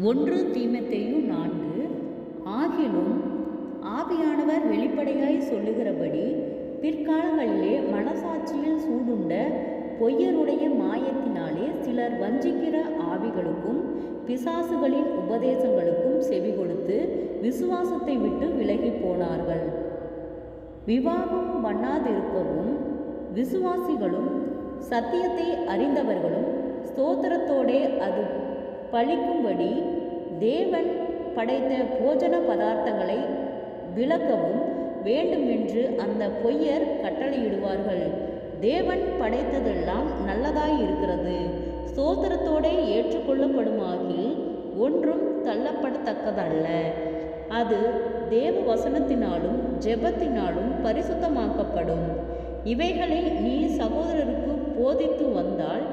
ஒன்று தீமோத்தேயு 4. ஆகிலும் ஆவியானவர் வெளிப்படையாய் சொல்லுகிறபடி பிற்காலங்களிலே மனசாட்சியில் சூடுண்ட பொய்யருடைய மாயத்தினாலே சிலர் வஞ்சிக்கிற ஆவிகளுக்கும் பிசாசுகளின் உபதேசங்களுக்கும் செவி கொடுத்து விசுவாசத்தை விட்டு விலகி போனார்கள். விவாகம் பண்ணாதிருக்கவும் விசுவாசிகளும் சத்தியத்தை அறிந்தவர்களும் ஸ்தோத்திரத்தோடே அது பழிக்கும்படி தேவன் படைத்த போஜன பதார்த்தங்களை விலக்கவும் வேண்டுமென்று அந்த பொய்யர் கட்டளையிடுவார்கள். தேவன் படைத்ததெல்லாம் நல்லதாய் இருக்கிறது, ஸ்தோத்திரத்தோடே ஏற்றுக்கொள்ளப்படுமாகில் ஒன்றும் தள்ளப்படத்தக்கதல்ல. அது தேவ வசனத்தினாலும் ஜெபத்தினாலும் பரிசுத்தமாக்கப்படும். இவைகளை நீ சகோதரருக்கு போதித்து வந்தால்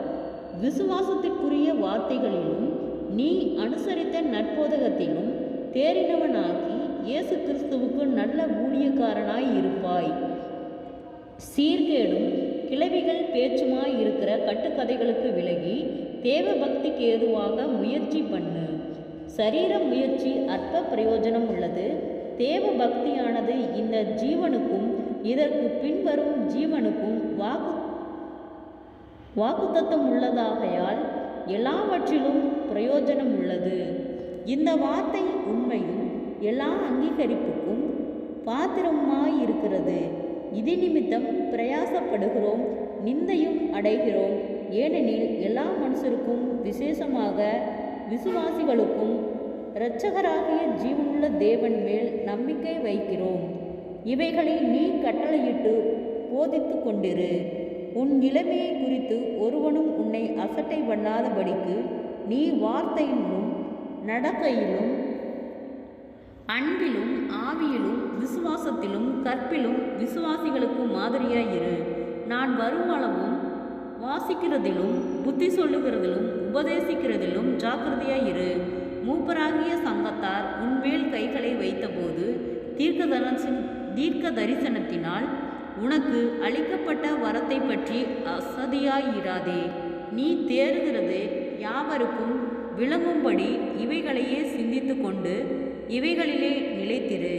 விசுவாசத்திற்குரிய வார்த்தைகளிலும் நீ அனுசரித்த நற்போதகத்திலும் தேறினவனாகி இயேசு கிறிஸ்துவுக்கு நல்ல ஊழியக்காரனாய் இருப்பாய். சீர்கேடும் கிளவிகள் பேச்சுமாய் இருக்கிற கட்டுக்கதைகளுக்கு விலகி தேவ பக்திக்கு ஏதுவாக முயற்சி பண்ணு. சரீர முயற்சி அற்ப பிரயோஜனம் உள்ளது. தேவ பக்தியானது இந்த ஜீவனுக்கும் இதற்கு பின்வரும் ஜீவனுக்கும் வாக்குத்தத்தம் உள்ளதாகையால் எல்லாவற்றிலும் பிரயோஜனம் உள்ளது. இந்த வார்த்தை உண்மையும் எல்லா அங்கீகரிப்புக்கும் பாத்திரமாயிருக்கிறது. இது நிமித்தம் பிரயாசப்படுகிறோம், நிந்தையும் அடைகிறோம். ஏனெனில் எல்லா மனுஷருக்கும் விசேஷமாக விசுவாசிகளுக்கும் இரட்சகராகிய ஜீவனுள்ள தேவன் மேல் நம்பிக்கை வைக்கிறோம். இவைகளை நீ கட்டளையிட்டு போதித்து கொண்டிரு. உன் இளமையை குறித்து ஒருவனும் உன்னை அசட்டை பண்ணாதபடிக்கு நீ வார்த்தையிலும் நடக்கையிலும் அன்பிலும் ஆவியிலும் விசுவாசத்திலும் கற்பிலும் விசுவாசிகளுக்கு மாதிரியாயிரு. நான் வருமளவும் வாசிக்கிறதிலும் புத்தி சொல்லுகிறதிலும் உபதேசிக்கிறதிலும் ஜாக்கிரதையாயிரு. மூப்பராகிய சங்கத்தார் உன்மேல் கைகளை வைத்தபோது தீர்க்க தரிசனத்தினால் உனக்கு அளிக்கப்பட்ட வரத்தை பற்றி அசதியாயிராதே. நீ தேறுகிறது யாவருக்கும் விளங்கும்படி இவைகளையே சிந்தித்து கொண்டு இவைகளிலே நிலைத்திரு.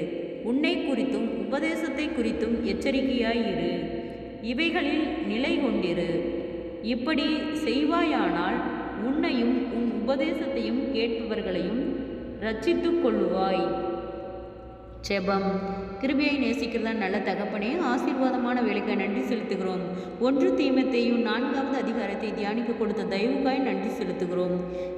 உன்னை குறித்தும் உபதேசத்தை குறித்தும் எச்சரிக்கையாயிரு. இவைகளில் நிலை கொண்டிரு. இப்படி செய்வாயானால் உன்னையும் உன் உபதேசத்தையும் கேட்பவர்களையும் இரட்சித்து கொள்ளுவாய். ஜெபம். கிருபையை நேசிக்கிறதா நல்ல தகப்பனே, ஆசீர்வாதமான வேலைக்கு நன்றி செலுத்துகிறோம். 1 தீமோத்தேயு 4வது அதிகாரத்தை தியானிக்க கொடுத்த தயவுக்காய் நன்றி செலுத்துகிறோம்.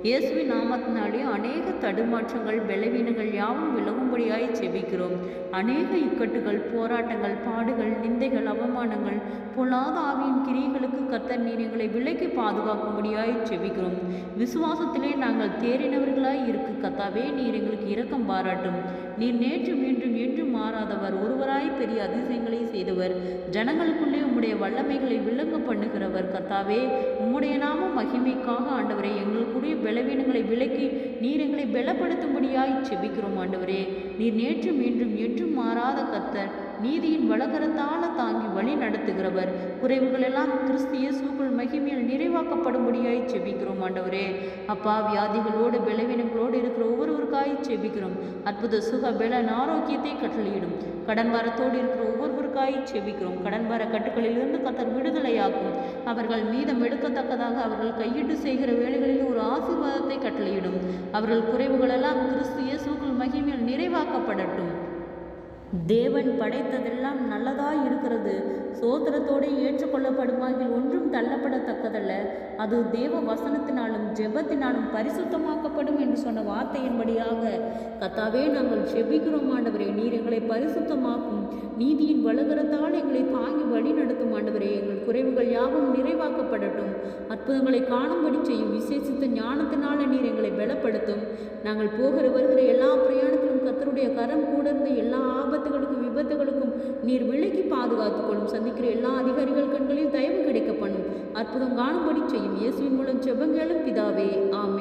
இயேசுவின் நாமத்தினாலே அநேக தடுமாற்றங்கள் பலவீனங்கள் யாவும் விலகும்படியாய் செபிக்கிறோம். அநேக இக்கட்டுகள், போராட்டங்கள், பாடுகள், நிந்தைகள், அவமானங்கள், பொல்லாத ஆவியின் கிரியைகளுக்கு கர்த்தர் நீர் எங்களை விலக்கி பாதுகாக்கும்படியாய் செபிக்கிறோம். விசுவாசத்திலே நாங்கள் தேறினவர்களாய் இருக்கு கர்த்தாவே, நீர் எங்களுக்கு இரக்கம் பாராட்டும். நீர் நேற்று மீண்டும் என்றும் மாறாதவர், ஒருவராய் பெரிய அதிசயங்களை செய்தவர், ஜனங்களுக்குள்ளே உம்முடைய வல்லமைகளை விளங்க பண்ணுகிறவர் கர்த்தாவே. உம்முடைய நாம மகிமைக்காக ஆண்டவரே எங்களுக்குரிய பலவீனங்களை விலக்கி நீர் எங்களை பலப்படுத்தும்படியாய் செபிக்கிறோம். ஆண்டவரே, நீர் நேற்று மீண்டும் என்றும் மாறாத கர்த்தர், நீதியின் வலகரத்தால தாங்கி வழி நடத்துகிறவர். குறைவுகள் எல்லாம் கிறிஸ்து இயேசுக்குள் மகிமையில் நிறைவாக்கப்படும்படியாய் செபிக்கிறோம். ஆண்டவரே அப்பா, வியாதிகளோடு பலவீனங்களோடு இருக்கிற ஒவ்வொருவருக்காய் செபிக்கிறோம். அற்புத சுக பலன் ஆரோக்கியத்தை கட்டளையிடும். கடன் வாரத்தோடு இருக்கிற ஒவ்வொருவருக்காய் செபிக்கிறோம். கடன் வார கட்டுக்களிலிருந்து கர்த்தர் விடுதலையாக்கும். அவர்கள் மீதம் எடுக்கத்தக்கதாக அவர்கள் கையிட்டு செய்கிற வேலைகளில் ஒரு ஆசீர்வாதத்தை கட்டளையிடும். அவர்கள் குறைவுகளெல்லாம் கிறிஸ்து இயேசுக்குள் மகிமையில் நிறைவாக்கப்படட்டும். தேவன் படைத்ததெல்லாம் நல்லதாய் இருக்கிறது, சோத்திரத்தோடு ஏற்றுக்கொள்ளப்படுமாகில் ஒன்றும் தள்ளப்படத்தக்கதல்ல. அது தேவ வசனத்தினாலும் ஜெபத்தினாலும் பரிசுத்தமாக்கப்படும் என்று சொன்ன வார்த்தையின்படியாக கர்த்தாவே நாங்கள் செபிக்கிறோம். ஆண்டவரே, நீர் எங்களை பரிசுத்தமாக்கும். நீதியின் வலகரத்தால் எங்களை தாங்கி வழி நடத்தும். ஆண்டவரே, எங்கள் குறைவுகள் யாவும் நிறைவாக்கப்படட்டும். அற்புதங்களை காணும்படி செய்யும் விசேஷித்த ஞானத்தினால நீர் எங்களை பலப்படுத்தும். நாங்கள் போகிற வருகிற எல்லா பிரயாணத்திலும் கர்த்தருடைய கரம் கூட இருந்து எல்லா ஆபத்துகளுக்கும் விபத்துகளுக்கும் நீர் விலக்கி பாதுகாத்துக்கொள்ளும். சந்திக்கிற எல்லா அதிகாரிகள் கண்களில் தயவு கிடைக்க பண்ணும். அற்புதம் காணும்படி செய்யும். இயேசுவின் மூலம் ஜெபங்களும் பிதாவே, ஆமென்.